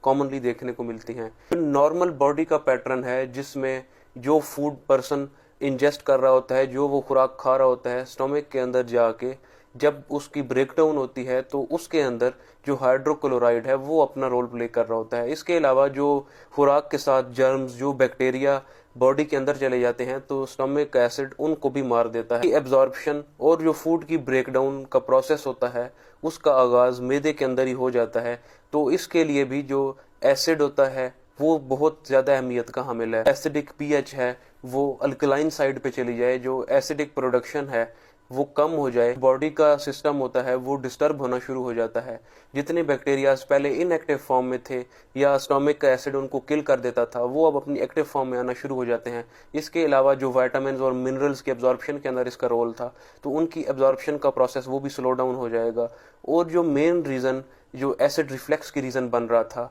Commonly देखने को मिलती हैं। नॉर्मल बॉडी का पैटर्न है जिसमें जो फूड पर्सन इंजेस्ट कर रहा होता है, जो वो खुराक खा रहा होता है, स्टमक के अंदर जाके जब उसकी ब्रेकडाउन होती है तो उसके अंदर जो हाइड्रोक्लोराइड है वो अपना रोल प्ले कर रहा होता है। इसके अलावा जो खुराक के साथ जर्म्स, जो बैक्टीरिया बॉडी के अंदर चले जाते हैं तो स्टमक एसिड उनको भी मार देता है। एब्जॉर्प्शन और जो फूड की ब्रेकडाउन का प्रोसेस होता है उसका आगाज मैदे के अंदर ही हो जाता है। तो इसके लिए भी जो एसिड होता है वो बहुत ज्यादा अहमियत का हामिल है। एसिडिक पीएच है वो अल्कलाइन साइड पे चली जाए, जो एसिडिक प्रोडक्शन है वो कम हो जाए, बॉडी का सिस्टम होता है वो डिस्टर्ब होना शुरू हो जाता है। जितने बैक्टीरिया पहले इनएक्टिव फॉर्म में थे या स्टोमिक का एसिड उनको किल कर देता था, वो अब अपनी एक्टिव फॉर्म में आना शुरू हो जाते हैं। इसके अलावा जो विटामिन और मिनरल्स के एब्जॉर्प्शन के अंदर इसका रोल था, तो उनकी एब्जॉर्प्शन का प्रोसेस वो भी स्लो डाउन हो जाएगा। और जो मेन रीजन जो एसिड रिफ्लेक्स की रीजन बन रहा था